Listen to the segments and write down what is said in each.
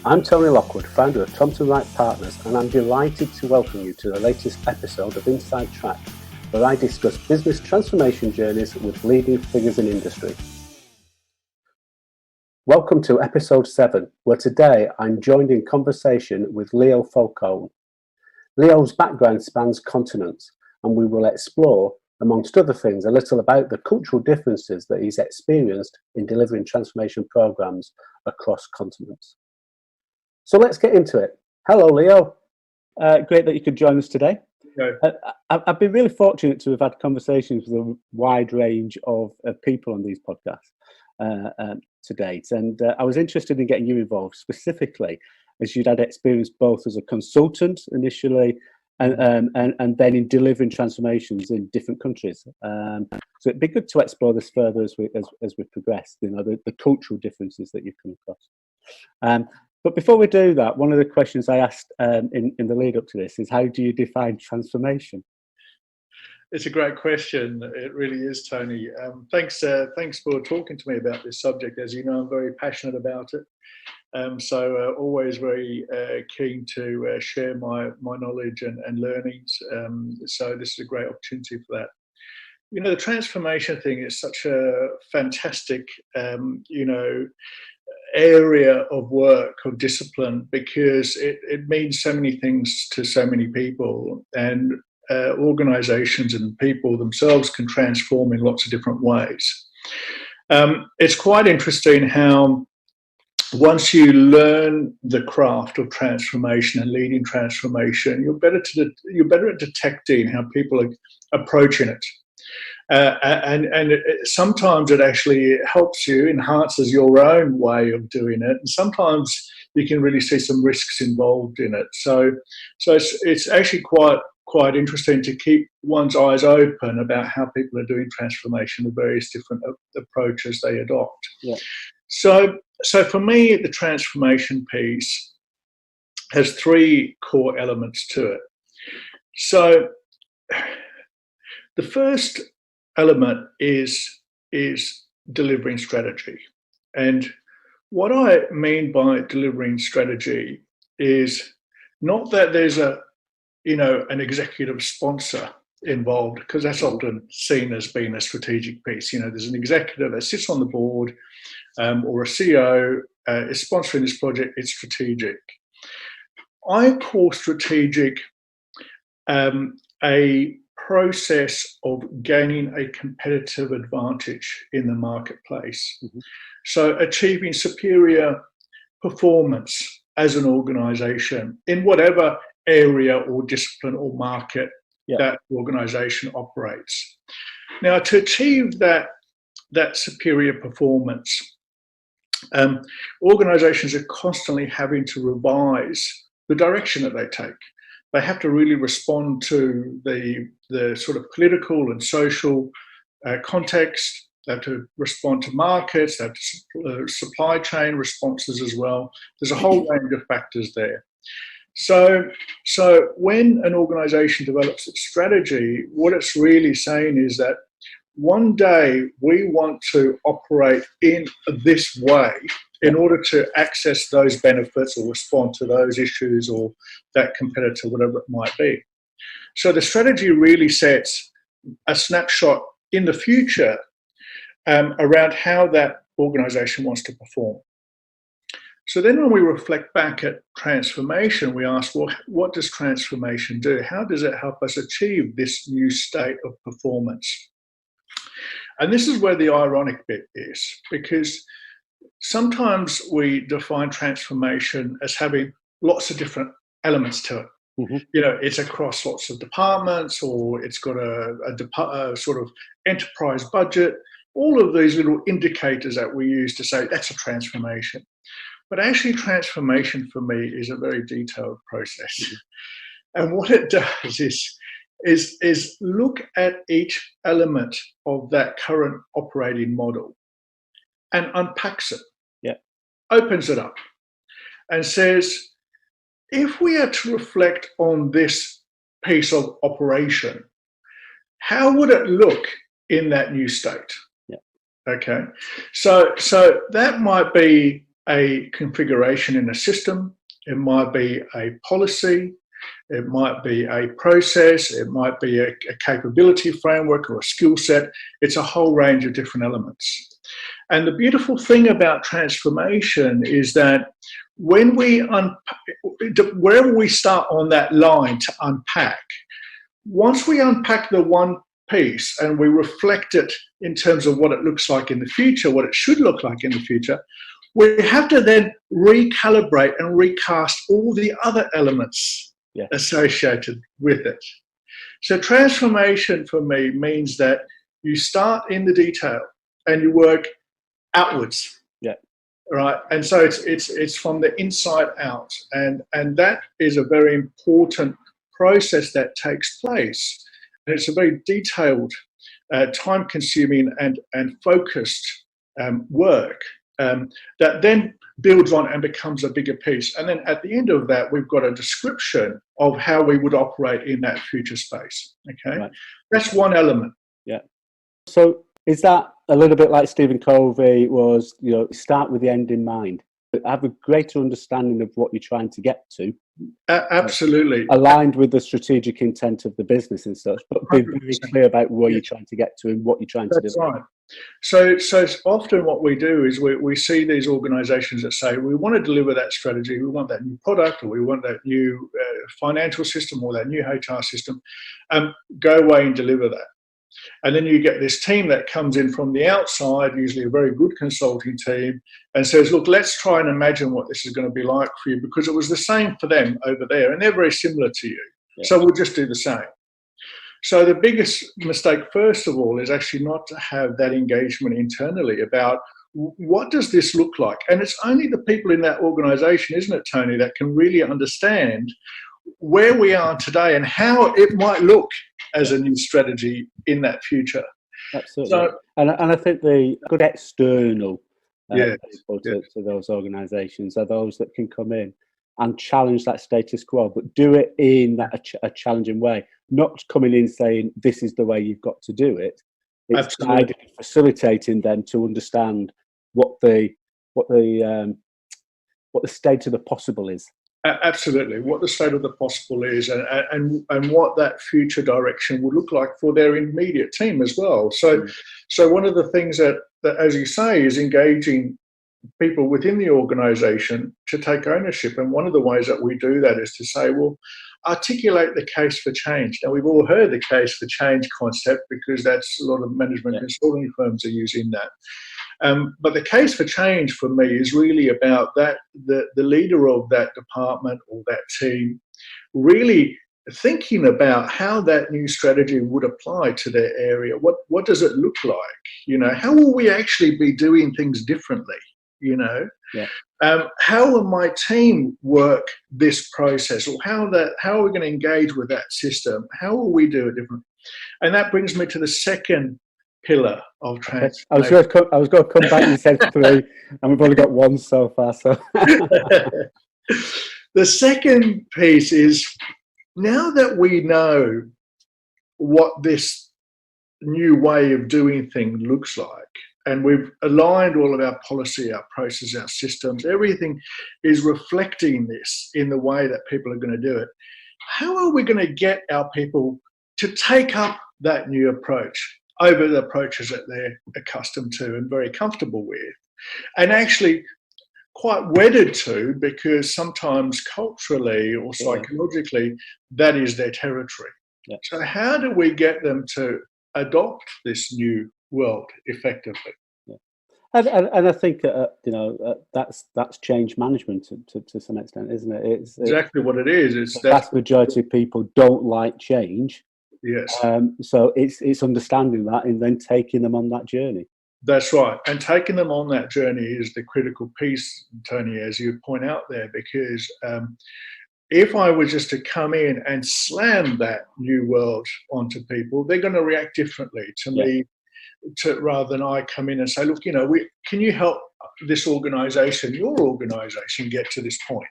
I'm Tony Lockwood, founder of Thompson Wright Partners, and I'm delighted to welcome you to the latest episode of Inside Track, where I discuss business transformation journeys with leading figures in industry. Welcome to episode 7, where today I'm joined in conversation with Leo Falcone. Leo's background spans continents, and we will explore, amongst other things, a little about the cultural differences that he's experienced in delivering transformation programs across continents. So let's get into it. Hello, Leo. Great that you could join us today. I've been really fortunate to have had conversations with a wide range of people on these podcasts to date, and I was interested in getting you involved specifically as you'd had experience both as a consultant initially and then in delivering transformations in different countries. So it'd be good to explore this further as we progress, you know, the cultural differences that you've come across. But before we do that, one of the questions I asked in the lead up to this is, how do you define transformation? It's a great question. It really is, Tony. Thanks for talking to me about this subject. As you know, I'm very passionate about it. So always very keen to share my knowledge and learnings. So this is a great opportunity for that. You know, the transformation thing is such a fantastic, area of work or discipline, because it means so many things to so many people, and organizations and people themselves can transform in lots of different ways. It's quite interesting how once you learn the craft of transformation and leading transformation, you're better at detecting how people are approaching it. And sometimes it actually helps you, enhances your own way of doing it, and sometimes you can really see some risks involved in it. So it's actually quite interesting to keep one's eyes open about how people are doing transformation, the various different approaches they adopt. Yeah. So for me, the transformation piece has 3 core elements to it. So the first element is delivering strategy. And what I mean by delivering strategy is not that there's an executive sponsor involved, because that's often seen as being a strategic piece. You know, there's an executive that sits on the board or a CEO is sponsoring this project. It's strategic. I call strategic a process of gaining a competitive advantage in the marketplace. Mm-hmm. So achieving superior performance as an organization in whatever area or discipline or market that organization operates. Now, to achieve that superior performance, organizations are constantly having to revise the direction that they take. They have to really respond to the sort of political and social context. They have to respond to markets. They have to supply chain responses as well. There's a whole range of factors there. So when an organization develops its strategy, what it's really saying is that one day we want to operate in this way in order to access those benefits or respond to those issues or that competitor, whatever it might be. So the strategy really sets a snapshot in the future around how that organization wants to perform. So then when we reflect back at transformation, we ask, well, what does transformation do? How does it help us achieve this new state of performance? And this is where the ironic bit is, because sometimes we define transformation as having lots of different elements to it. Mm-hmm. You know, it's across lots of departments, or it's got a sort of enterprise budget, all of these little indicators that we use to say that's a transformation. But actually, transformation for me is a very detailed process. Mm-hmm. And what it does is look at each element of that current operating model and unpacks it, opens it up, and says, if we are to reflect on this piece of operation, how would it look in that new state? Okay, so that might be a configuration in a system, it might be a policy, it might be a process, it might be a capability framework or a skill set. It's a whole range of different elements. And the beautiful thing about transformation is that when we wherever we start on that line to unpack, once we unpack the one piece and we reflect it in terms of what it looks like in the future, what it should look like in the future, we have to then recalibrate and recast all the other elements associated with it. So transformation for me means that you start in the detail and you work outwards. Yeah. Right. And so it's from the inside out. And that is a very important process that takes place. And it's a very detailed, time-consuming and focused work that then builds on and becomes a bigger piece. And then at the end of that, we've got a description of how we would operate in that future space. Okay, right. That's one element. Yeah. So is that a little bit like Stephen Covey was, start with the end in mind, but have a greater understanding of what you're trying to get to? Absolutely. Aligned with the strategic intent of the business and such, but be very clear about where you're trying to get to and what you're trying to do. That's right. So often what we do is we see these organizations that say, we want to deliver that strategy, we want that new product, or we want that new financial system or that new HR system, go away and deliver that. And then you get this team that comes in from the outside, usually a very good consulting team, and says, look, let's try and imagine what this is going to be like for you, because it was the same for them over there, and they're very similar to you. Yeah. So we'll just do the same. So the biggest mistake, first of all, is actually not to have that engagement internally about what does this look like? And it's only the people in that organization, isn't it, Tony, that can really understand where we are today and how it might look as a new strategy in that future. Absolutely. So, and I think the good external people to those organisations are those that can come in and challenge that status quo, but do it in a challenging way, not coming in saying this is the way you've got to do it. It's guiding, facilitating them to understand what the state of the possible is. Absolutely, what the state of the possible is, and what that future direction would look like for their immediate team as well. So one of the things that, as you say, is engaging people within the organisation to take ownership. And one of the ways that we do that is to say, well, articulate the case for change. Now, we've all heard the case for change concept because that's a lot of management consulting firms are using that. But the case for change for me is really about that the leader of that department or that team really thinking about how that new strategy would apply to their area. What does it look like? How will we actually be doing things differently? How will my team work this process, or how are we going to engage with that system? How will we do it differently? And that brings me to the second pillar of transformation. I was going to come back. You said 3, and we've only got 1 so far. So the second piece is, now that we know what this new way of doing things looks like, and we've aligned all of our policy, our process, our systems, everything is reflecting this in the way that people are going to do it. How are we going to get our people to take up that new approach over the approaches that they're accustomed to and very comfortable with, and actually quite wedded to, because sometimes culturally or psychologically that is their territory. So how do we get them to adopt this new world effectively? And I think that's change management to some extent, isn't it? It's exactly what it is. It's the vast majority of people don't like change. Yes. So it's understanding that and then taking them on that journey. That's right. And taking them on that journey is the critical piece, Tony, as you point out there, because if I was just to come in and slam that new world onto people, they're going to react differently to me, rather than I come in and say, look, can you help this organisation, your organisation, get to this point?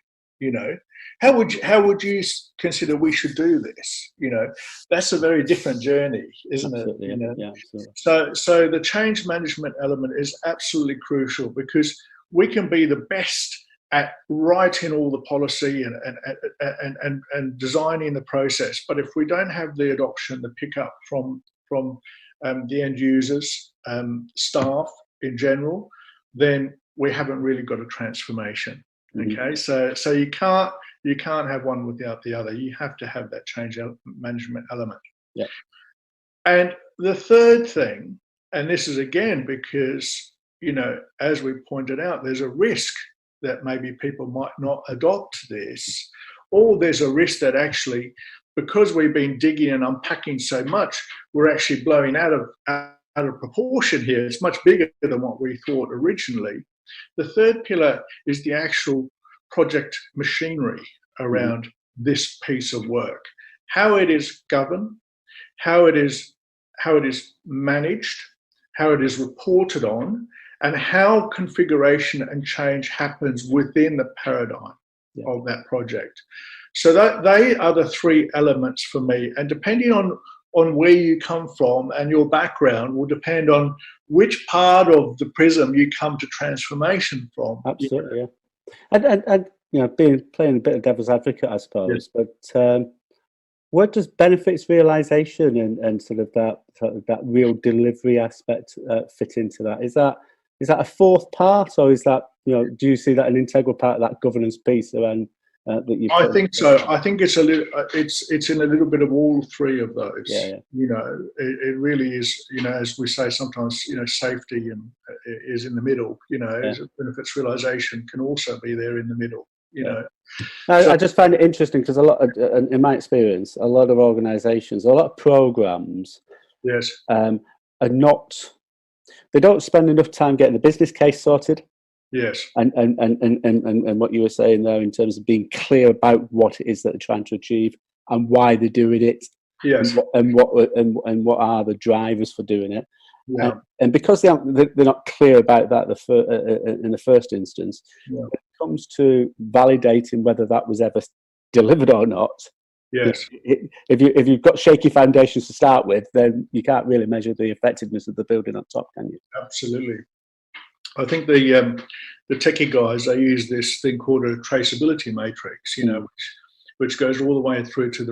How would you consider we should do this? That's a very different journey, isn't absolutely, it? Absolutely. So the change management element is absolutely crucial, because we can be the best at writing all the policy and designing the process, but if we don't have the adoption, the pickup from the end users, staff in general, then we haven't really got a transformation. Okay, so you can't have one without the other. You have to have that change management element. Yeah. And the third thing, and this is again because, you know, as we pointed out, there's a risk that maybe people might not adopt this, or there's a risk that actually, because we've been digging and unpacking so much, we're actually blowing out of proportion here. It's much bigger than what we thought originally. The third pillar is the actual project machinery around this piece of work, how it is governed, how it is managed, how it is reported on, and how configuration and change happens within the paradigm of that project. So that they are the three elements for me, and depending on where you come from and your background will depend on which part of the prism you come to transformation from. Absolutely, yeah. And you know, playing a bit of devil's advocate, I suppose, but where does benefits realization and sort of that real delivery aspect fit into that? Is that a fourth part, or is that, you know, do you see that an integral part of that governance piece around that you? I think so. I think it's it's in a little bit of all three of those. Yeah. You know, it really is. You know, as we say sometimes, you know, safety is in the middle. You know, benefits realization can also be there in the middle. You know, I just find it interesting because in my experience, a lot of organisations, a lot of programs, are not. They don't spend enough time getting the business case sorted. Yes. And what you were saying there in terms of being clear about what it is that they're trying to achieve and why they're doing it. Yes. And what are the drivers for doing it. Yeah. And because they're not clear about that in the first instance, when it comes to validating whether that was ever delivered or not. Yes. If you've got shaky foundations to start with, then you can't really measure the effectiveness of the building on top, can you? Absolutely. I think the techie guys, they use this thing called a traceability matrix, you know, which goes all the way through to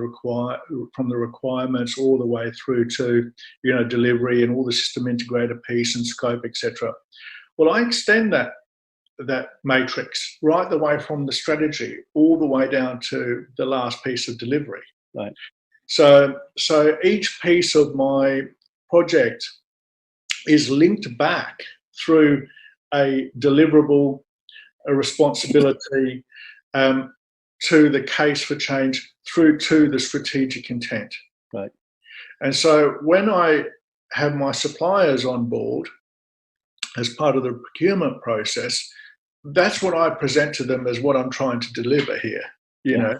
from the requirements all the way through to, you know, delivery and all the system integrator piece and scope, etc. Well, I extend that matrix right the way from the strategy all the way down to the last piece of delivery. Right. So each piece of my project is linked back through a deliverable, a responsibility, to the case for change, through to the strategic intent. Right. And so when I have my suppliers on board as part of the procurement process, that's what I present to them as what I'm trying to deliver here. You know,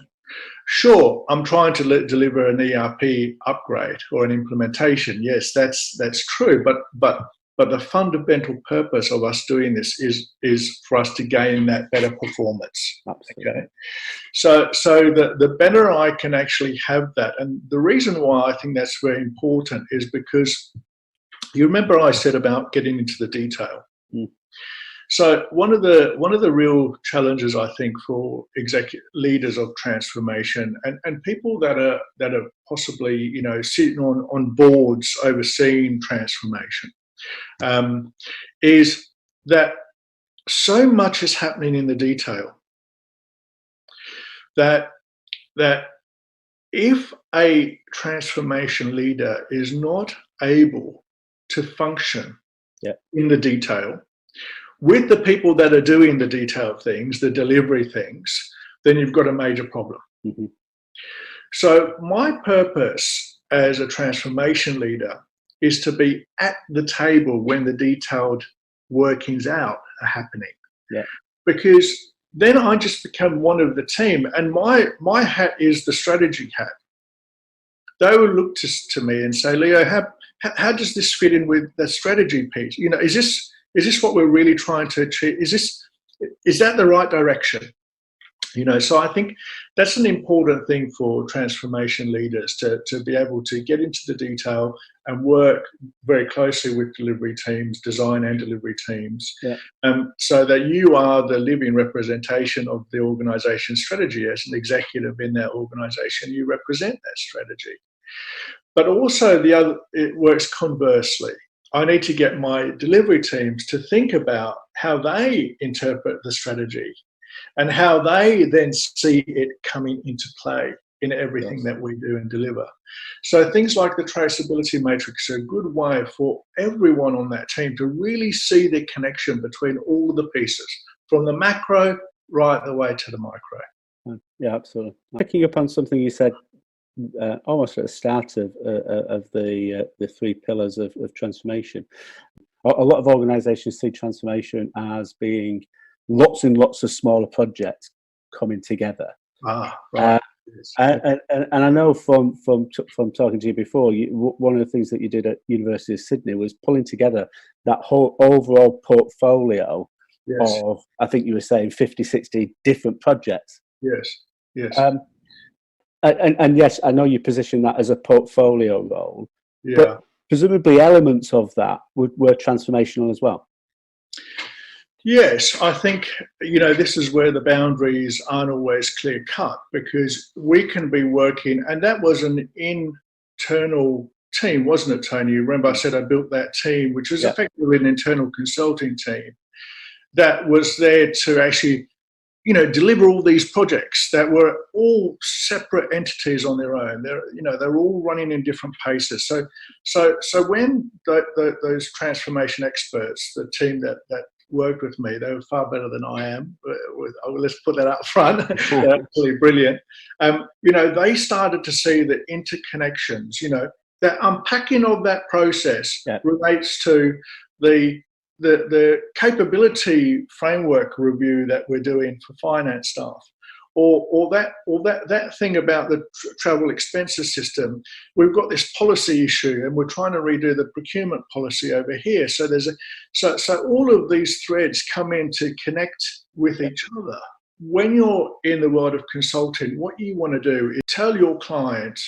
sure, I'm trying to deliver an ERP upgrade or an implementation. Yes, that's true. But the fundamental purpose of us doing this is for us to gain that better performance. Absolutely. Okay. So the better I can actually have that, and the reason why I think that's very important is because you remember I said about getting into the detail. So one of the real challenges I think for leaders of transformation and people that are possibly, you know, sitting on boards overseeing transformation, is that so much is happening in the detail that if a transformation leader is not able to function in the detail with the people that are doing the detailed things, the delivery things, then you've got a major problem. So my purpose as a transformation leader is to be at the table when the detailed workings out are happening. Because then I just become one of the team, and my hat is the strategy hat. They will look to me and say, Leo, how does this fit in with the strategy piece? You know, is this what we're really trying to achieve? Is that the right direction? So I think that's an important thing for transformation leaders to be able to get into the detail and work very closely with delivery teams, design and delivery teams, so that you are the living representation of the organization's strategy. As an executive in that organization, you represent that strategy. But also it works conversely. I need to get my delivery teams to think about how they interpret the strategy and how they then see it coming into play in everything that we do and deliver. So things like the traceability matrix are a good way for everyone on that team to really see the connection between all the pieces, from the macro right the way to the micro. Yeah, absolutely. Picking up on something you said almost at the start of the three pillars of transformation. A lot of organizations see transformation as being lots and lots of smaller projects coming together. Right. And I know from talking to you before, one of the things that you did at University of Sydney was pulling together that whole overall portfolio of, I think you were saying, 50, 60 different projects. Yes. And yes, I know you position that as a portfolio role, but presumably elements of that were transformational as well. Yes, I think, this is where the boundaries aren't always clear cut, because we can be working, and that was an internal team, wasn't it, Tony? You remember I said I built that team, which was effectively an internal consulting team that was there to actually, deliver all these projects that were all separate entities on their own. They're all running in different paces. So when those transformation experts, the team that worked with me, they were far better than I am. Let's put that up front. They're absolutely brilliant. They started to see the interconnections. That unpacking of that process relates to the capability framework review that we're doing for finance staff, or that thing about the travel expenses system. We've got this policy issue, and we're trying to redo the procurement policy over here. So so all of these threads come in to connect with each other. When you're in the world of consulting, what you want to do is tell your client,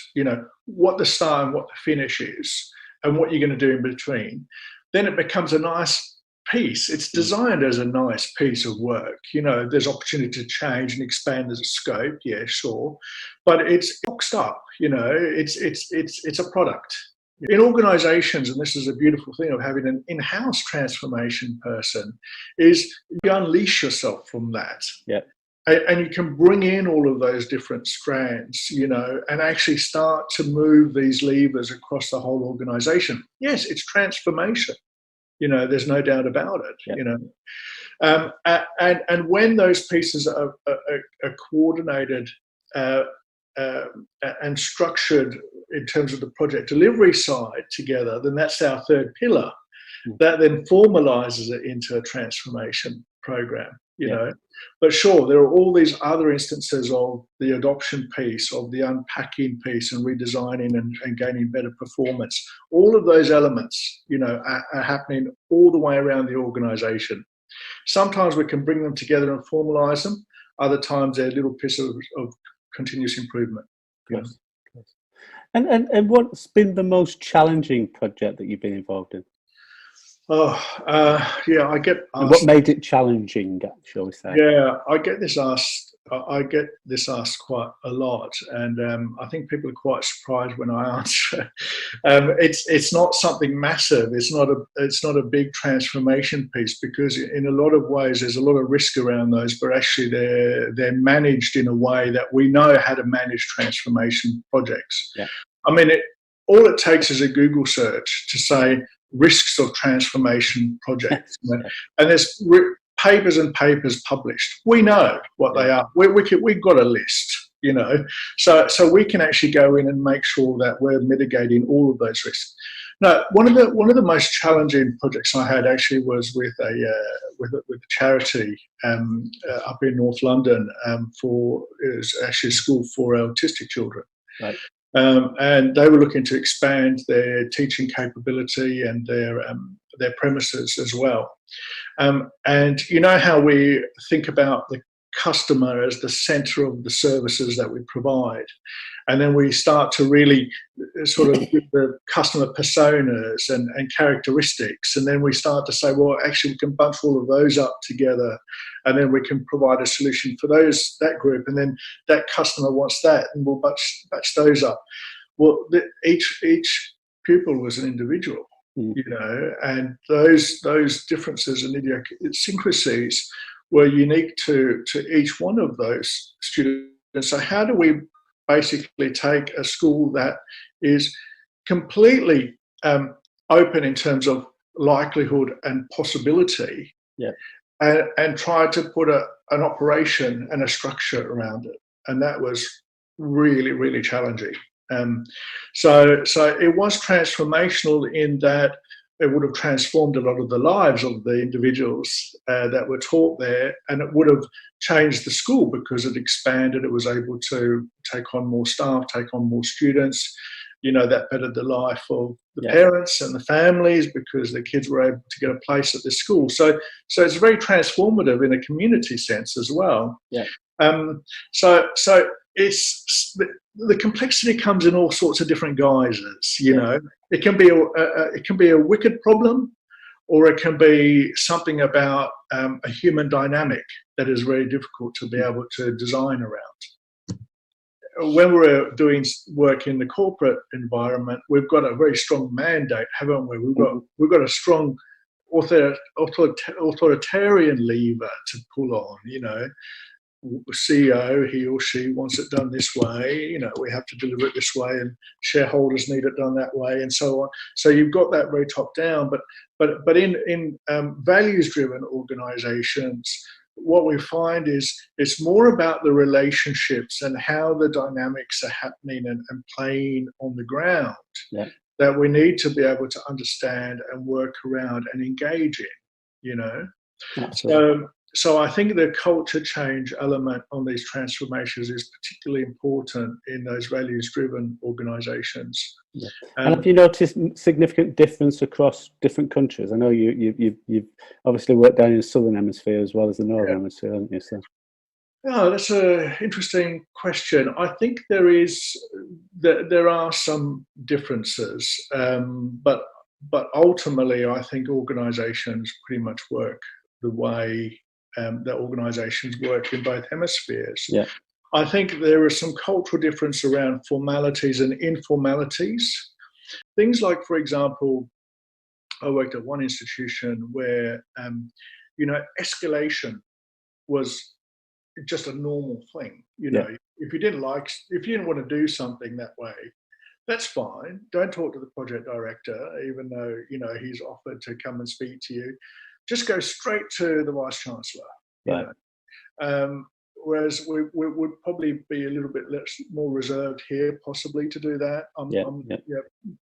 what the start and what the finish is, and what you're going to do in between. Then it becomes a nice piece. It's designed as a nice piece of work. There's opportunity to change and expand the scope. Yeah, sure, but it's boxed up. It's a product. In organizations, and this is a beautiful thing of having an in-house transformation person, is you unleash yourself from that. Yeah. And you can bring in all of those different strands, and actually start to move these levers across the whole organization. Yes, it's transformation. There's no doubt about it. And when those pieces are coordinated and structured in terms of the project delivery side together, then that's our third pillar. That then formalizes it into a transformation program. But sure, there are all these other instances of the adoption piece, of the unpacking piece, and redesigning and gaining better performance. All of those elements, are happening all the way around the organization. Sometimes we can bring them together and formalize them. Other times they're little pieces of continuous improvement. Yes. And what's been the most challenging project that you've been involved in? I get asked. And what made it challenging, shall we say? Yeah, I get this asked quite a lot, and I think people are quite surprised when I answer. It's not something massive. It's not a big transformation piece, because in a lot of ways there's a lot of risk around those, but actually they're managed in a way that we know how to manage transformation projects. Yeah. I mean, all it takes is a Google search to say risks of transformation projects, and there's papers and papers published. We know what they are. We've got a list, so we can actually go in and make sure that we're mitigating all of those risks. No, one of the most challenging projects I had actually was with a charity up in North London. It was actually a school for autistic children. Right. And they were looking to expand their teaching capability and their premises as well. And how we think about the customer as the center of the services that we provide. And then we start to really sort of give the customer personas and characteristics. And then we start to say, well, actually, we can bunch all of those up together. And then we can provide a solution for that group. And then that customer wants that, and we'll batch those up. Well, each pupil was an individual, you know, and those differences and idiosyncrasies were unique to each one of those students. So how do we basically take a school that is completely open in terms of likelihood and possibility, and try to put an operation and a structure around it? And that was really, really challenging. So it was transformational in that it would have transformed a lot of the lives of the individuals that were taught there, and it would have changed the school because it expanded. It was able to take on more staff, take on more students. You know, that bettered the life of the parents and the families because the kids were able to get a place at this school. So it's very transformative in a community sense as well. So it's the complexity comes in all sorts of different guises. You know, it can be a wicked problem, or it can be something about a human dynamic that is very difficult to be able to design around. When we're doing work in the corporate environment, we've got a very strong mandate, haven't we? We've got a strong authoritarian lever to pull on. You know, CEO, he or she wants it done this way. You know, we have to deliver it this way, and shareholders need it done that way, and so on. So you've got that very top down. But in values-driven organisations, what we find is it's more about the relationships and how the dynamics are happening and playing on the ground that we need to be able to understand and work around and engage in. You know, absolutely. So I think the culture change element on these transformations is particularly important in those values-driven organisations. And have you noticed significant difference across different countries? I know you've obviously worked down in the southern hemisphere as well as the northern hemisphere, haven't you? So. Yeah, that's an interesting question. I think there are some differences, but ultimately, I think organisations pretty much work the way that organisations work in both hemispheres. I think there is some cultural difference around formalities and informalities. Things like, for example, I worked at one institution where, you know, escalation was just a normal thing. You know, if you didn't want to do something that way, that's fine. Don't talk to the project director, even though, you know, he's offered to come and speak to you. Just go straight to the Vice Chancellor. You know? Whereas we would probably be a little bit more reserved here, possibly, to do that.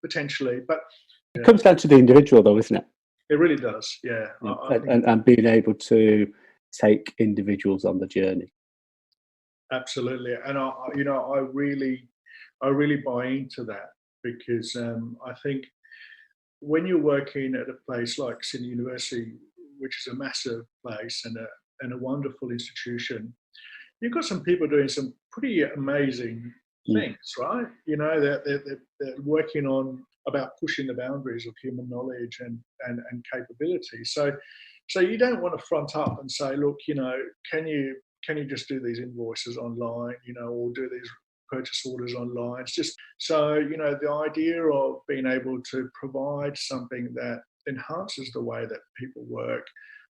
Potentially. But it comes down to the individual, though, isn't it? It really does, and being able to take individuals on the journey. Absolutely, and I really buy into that, because I think when you're working at a place like Sydney University, which is a massive place and a wonderful institution, you've got some people doing some pretty amazing things, right? You know, they're working on about pushing the boundaries of human knowledge and capability. So you don't want to front up and say, look, you know, can you just do these invoices online, you know, or do these purchase orders online? It's just, so, you know, the idea of being able to provide something that enhances the way that people work.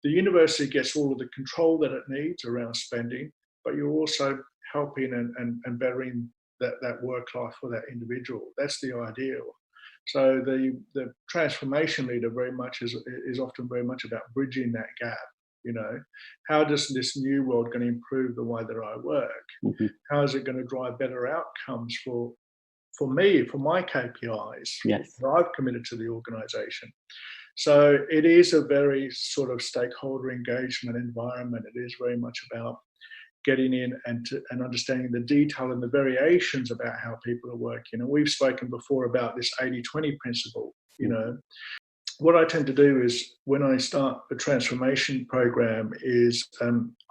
The university gets all of the control that it needs around spending, but you're also helping and bettering that work life for that individual. That's the ideal. So the transformation leader very much is often very much about bridging that gap. You know, how does this new world going to improve the way that I work? How is it going to drive better outcomes for me, for my KPIs that I've committed to the organisation? So it is a very sort of stakeholder engagement environment. It is very much about getting in and understanding the detail and the variations about how people are working. And we've spoken before about this 80-20 principle, you know. what I tend to do is when I start a transformation program is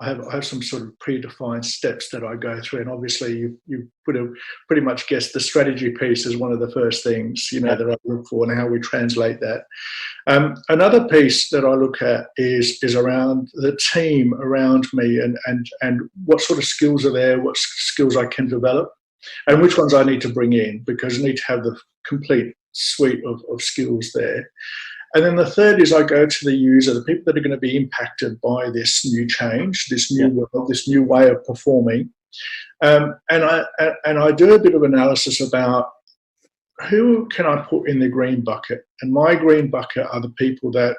I have some sort of predefined steps that I go through, and obviously you pretty much guessed the strategy piece is one of the first things that I look for and how we translate that. Another piece that I look at is around the team around me and what sort of skills are there, what skills I can develop, and which ones I need to bring in, because I need to have the complete suite of skills there. And then the third is I go to the user, the people that are going to be impacted by this new change, this new world, this new way of performing. And I do a bit of analysis about who can I put in the green bucket. And my green bucket are the people that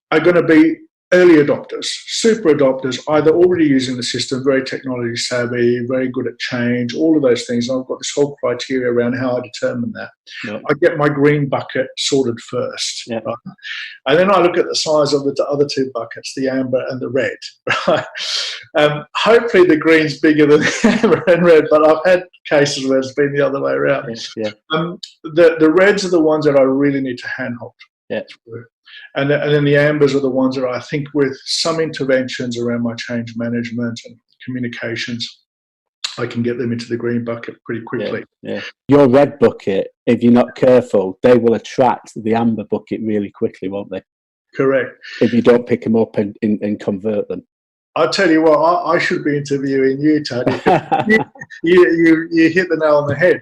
are going to be early adopters, super adopters, either already using the system, very technology savvy, very good at change, all of those things. I've got this whole criteria around how I determine that. Yep. I get my green bucket sorted first. Yep. Right? And then I look at the size of the other two buckets, the amber and the red. Right? Hopefully the green's bigger than the amber and red, but I've had cases where it's been the other way around. Yeah. The reds are the ones that I really need to handhold. Yeah. And then the ambers are the ones that I think with some interventions around my change management and communications, I can get them into the green bucket pretty quickly. Yeah. Your red bucket, if you're not careful, they will attract the amber bucket really quickly, won't they? Correct. If you don't pick them up and convert them. I'll tell you what, I should be interviewing you, Tony. you hit the nail on the head.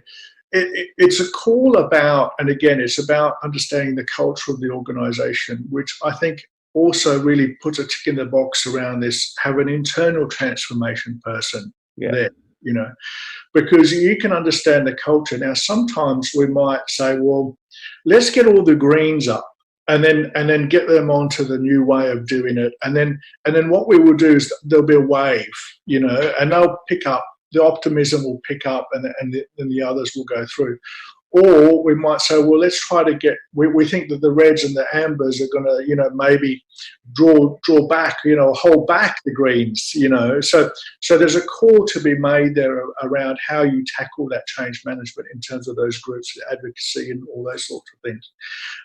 It's a call about, and again, it's about understanding the culture of the organisation, which I think also really puts a tick in the box around this, have an internal transformation person there, because you can understand the culture. Now, sometimes we might say, well, let's get all the greens up and then get them onto the new way of doing it. And then what we will do is there'll be a wave, and they'll pick up. The optimism will pick up and the others will go through. Or we might say, well, let's try to get, we think that the reds and the ambers are going to, maybe draw back, hold back the greens, So there's a call to be made there around how you tackle that change management in terms of those groups, advocacy and all those sorts of things.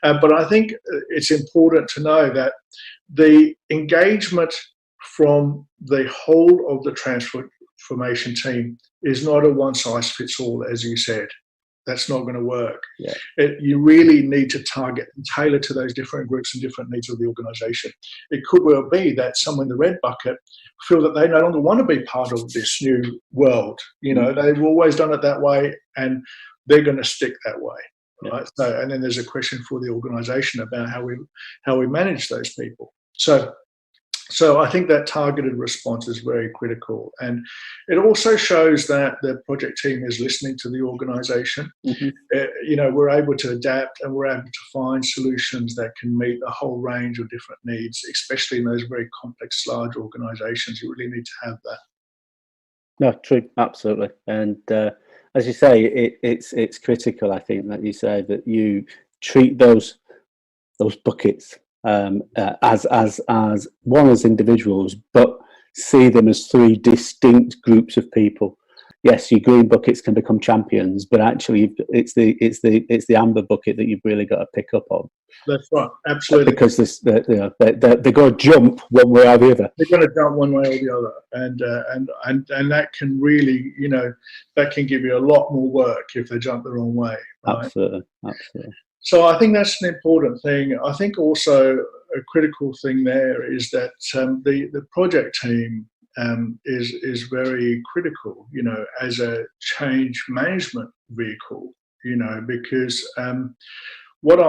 But I think it's important to know that the engagement from the whole of the transformation team is not a one-size-fits-all, as you said. That's not going to work. Yeah. You really need to target and tailor to those different groups and different needs of the organisation. It could well be that someone in the red bucket feel that they no longer want to be part of this new world. They've always done it that way and they're going to stick that way. Right? So, and then there's a question for the organisation about how we manage those people. So I think that targeted response is very critical. And it also shows that the project team is listening to the organisation. Mm-hmm. We're able to adapt and we're able to find solutions that can meet a whole range of different needs, especially in those very complex, large organisations. You really need to have that. No, true, absolutely. And as you say, it's critical, I think, that you say that you treat those buckets as one as individuals, but see them as three distinct groups of people. Yes, your green buckets can become champions, but actually, it's the amber bucket that you've really got to pick up on. That's right, absolutely. Because they're going to jump one way or the other. They're going to jump one way or the other, and that can really, that can give you a lot more work if they jump the wrong way. Right? Absolutely. So I think that's an important thing. I think also a critical thing there is that the project team is very critical, as a change management vehicle, because what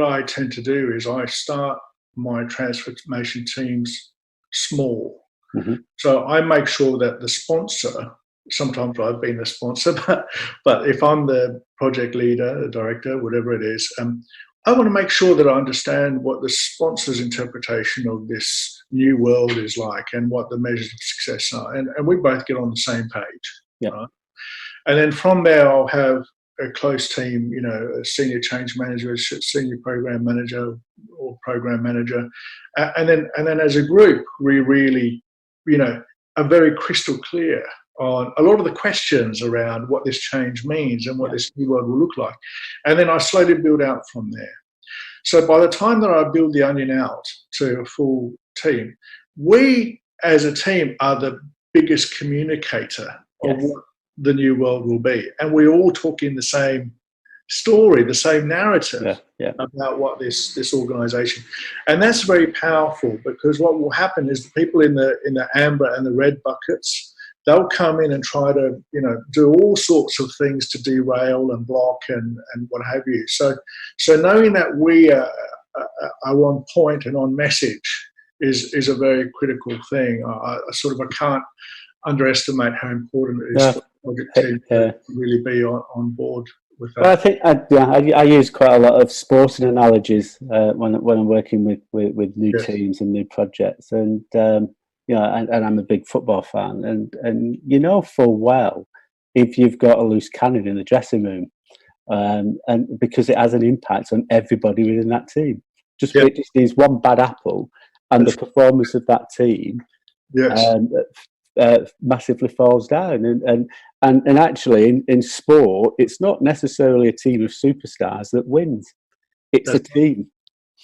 I tend to do is I start my transformation teams small. Mm-hmm. So I make sure that the sponsor, sometimes I've been the sponsor, but if I'm the project leader, the director, whatever it is, I want to make sure that I understand what the sponsor's interpretation of this new world is like and what the measures of success are. And we both get on the same page. Yeah. Right? And then from there, I'll have a close team, a senior change manager, a senior program manager or program manager. And then as a group, we really, are very crystal clear on a lot of the questions around what this change means and what this new world will look like. And then I slowly build out from there. So by the time that I build the onion out to a full team, we as a team are the biggest communicator of what the new world will be. And we all talk in the same story, the same narrative about what this organisation. And that's very powerful, because what will happen is the people in the amber and the red buckets, they'll come in and try to, do all sorts of things to derail and block and what have you. So knowing that we are on point and on message is a very critical thing. I can't underestimate how important it is for the project team to really be on board with that. Well, I think I use quite a lot of sporting analogies when I'm working with new teams and new projects, and and I'm a big football fan, and full well if you've got a loose cannon in the dressing room, and because it has an impact on everybody within that team. It just needs one bad apple, and the performance of that team massively falls down. And actually, in sport, it's not necessarily a team of superstars that wins. It's a team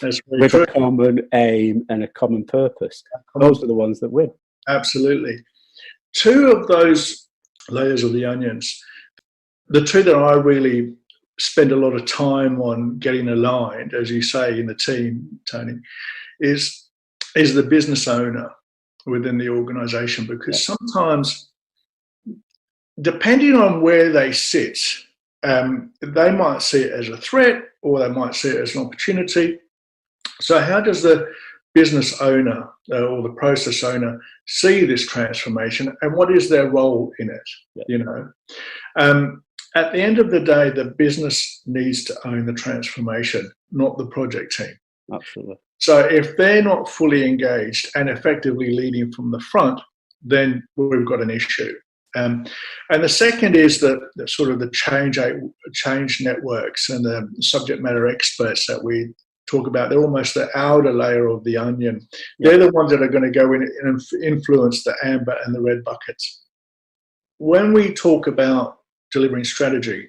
with a common aim and a common purpose. Those are the ones that win. Absolutely. Two of those layers of the onions, the two that I really spend a lot of time on getting aligned, as you say, in the team, Tony, is the business owner within the organisation, because sometimes, depending on where they sit, they might see it as a threat or they might see it as an opportunity. So how does the business owner or the process owner see this transformation, and what is their role in it? At the end of the day, the business needs to own the transformation, not the project team. Absolutely. So if they're not fully engaged and effectively leading from the front, then we've got an issue. And the second is the sort of the change networks and the subject matter experts that we talk about. They're almost the outer layer of the onion. They're the ones that are going to go in and influence the amber and the red buckets. When we talk about delivering strategy,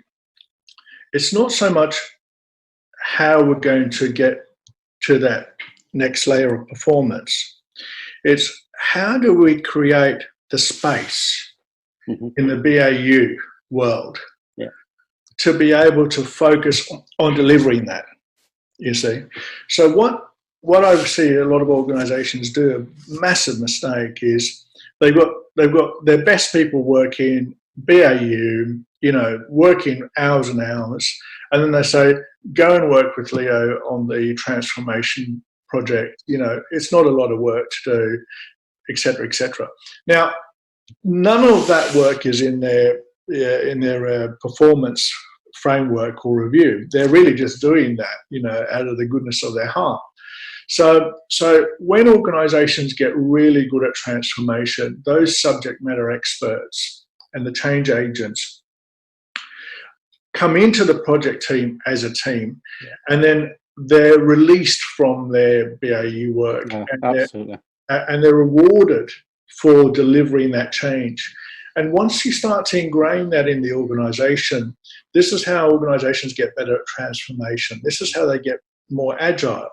it's not so much how we're going to get to that next layer of performance. It's how do we create the space in the BAU world to be able to focus on delivering that, you see. So what I see a lot of organizations do, a massive mistake, is they've got their best people working BAU, working hours and hours, and then they say, go and work with Leo on the transformation project. It's not a lot of work to do, etc., etc. Now, none of that work is in their performance framework or review. They're really just doing that, out of the goodness of their heart. So when organizations get really good at transformation, those subject matter experts and the change agents come into the project team as a team, and then they're released from their BAU work, and they're rewarded for delivering that change. And once you start to ingrain that in the organisation, this is how organisations get better at transformation. This is how they get more agile,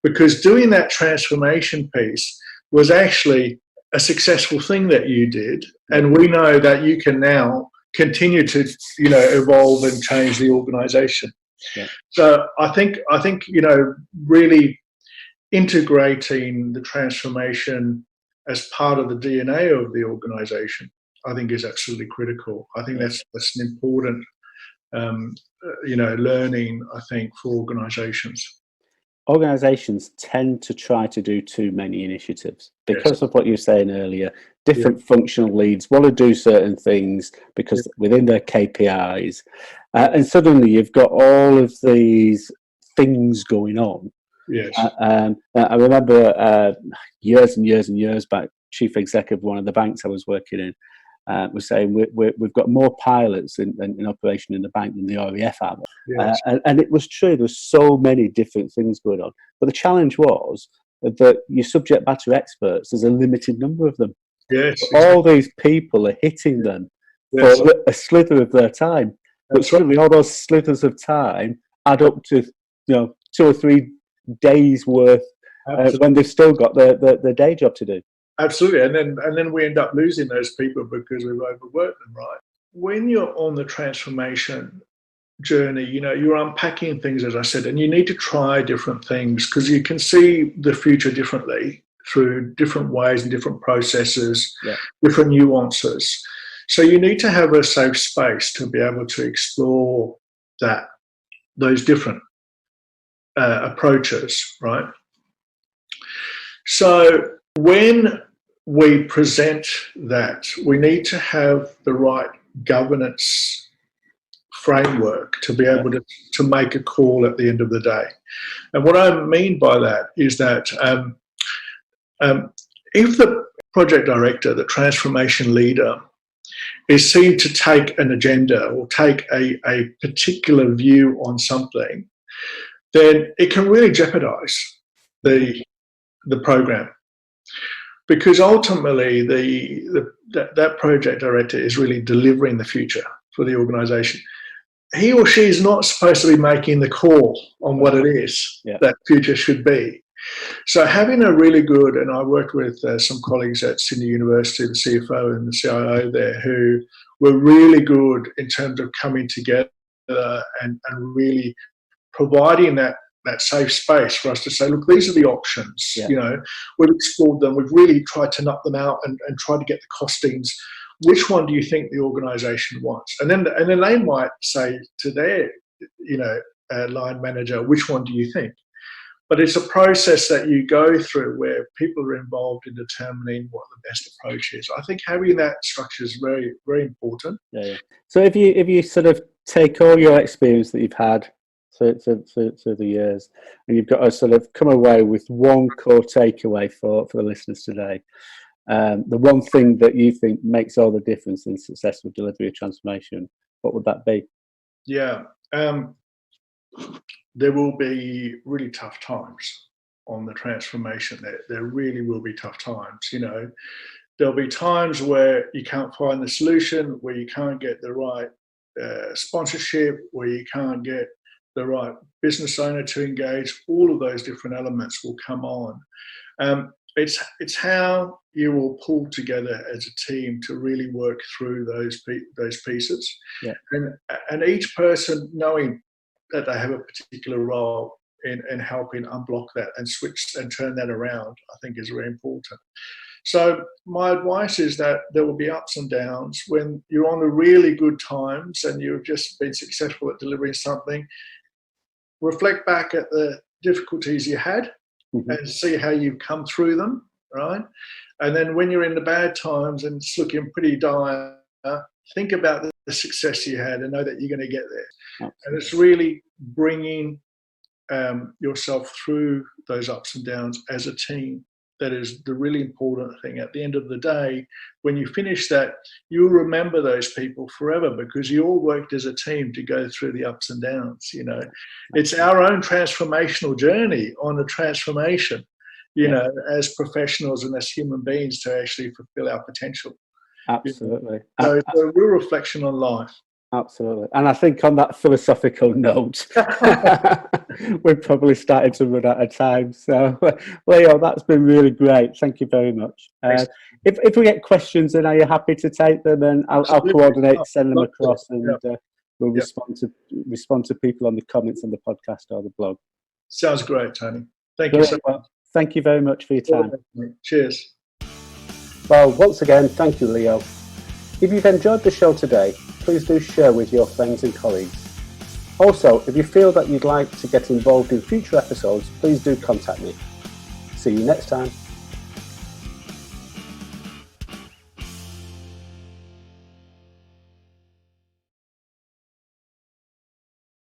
because doing that transformation piece was actually a successful thing that you did, and we know that you can now continue to evolve and change the organisation. So I think really integrating the transformation as part of the DNA of the organisation, I think, is absolutely critical. I think that's an important learning, I think, for organisations. Organisations tend to try to do too many initiatives because of what you were saying earlier. Different functional leads want to do certain things because within their KPIs, and suddenly you've got all of these things going on. I remember years and years and years back, chief executive of one of the banks I was working in was saying we've got more pilots in operation in the bank than the RAF have. And it was true, there was so many different things going on. But the challenge was that your subject matter experts, there's a limited number of them. All these people are hitting them for a slither of their time. But suddenly all those slithers of time add up to 2 or 3 days worth when they've still got the day job to do. Absolutely, and then we end up losing those people because we've overworked them, right? When you're on the transformation journey, you're unpacking things, as I said, and you need to try different things because you can see the future differently through different ways and different processes, different nuances. So you need to have a safe space to be able to explore those different approaches, right? So when we present that, we need to have the right governance framework to be able to make a call at the end of the day. And what I mean by that is that if the project director, the transformation leader, is seen to take an agenda or take a particular view on something, then it can really jeopardize the program. Because ultimately, that project director is really delivering the future for the organisation. He or she is not supposed to be making the call on what it is that future should be. So having a really good, and I worked with some colleagues at Sydney University, the CFO and the CIO there, who were really good in terms of coming together and really providing that safe space for us to say, look, these are the options. We've explored them. We've really tried to nut them out and try to get the costings. Which one do you think the organisation wants? And then they might say to their, line manager, which one do you think? But it's a process that you go through where people are involved in determining what the best approach is. I think having that structure is very, very important. Yeah. So if you sort of take all your experience that you've had through the years, and you've got to sort of come away with one core takeaway for the listeners today, the one thing that you think makes all the difference in successful delivery of transformation, what would that be? Yeah. There will be really tough times on the transformation. There really will be tough times. There'll be times where you can't find the solution, where you can't get the right sponsorship, where you can't get the right business owner to engage. All of those different elements will come on. It's how you will pull together as a team to really work through those pieces, and each person knowing that they have a particular role in helping unblock that and switch and turn that around, I think is very important. So my advice is that there will be ups and downs. When you're on the really good times and you've just been successful at delivering something, reflect back at the difficulties you had and see how you've come through them, right? And then when you're in the bad times and it's looking pretty dire, think about the success you had and know that you're going to get there. Absolutely. And it's really bringing yourself through those ups and downs as a team. That is the really important thing. At the end of the day, when you finish that, you'll remember those people forever because you all worked as a team to go through the ups and downs. It's our own transformational journey on a transformation, as professionals and as human beings to actually fulfill our potential. Absolutely. So it's a real reflection on life. Absolutely. And I think on that philosophical note, we've probably started to run out of time. So, Leo, that's been really great. Thank you very much. If we get questions, then are you happy to take them? And I'll coordinate, send them across, and we'll respond to people on the comments on the podcast or the blog. Sounds great, Tony. Thank you so much. Thank you very much for your time. Cheers. Well, once again, thank you, Leo. If you've enjoyed the show today, please do share with your friends and colleagues. Also, if you feel that you'd like to get involved in future episodes, please do contact me. See you next time.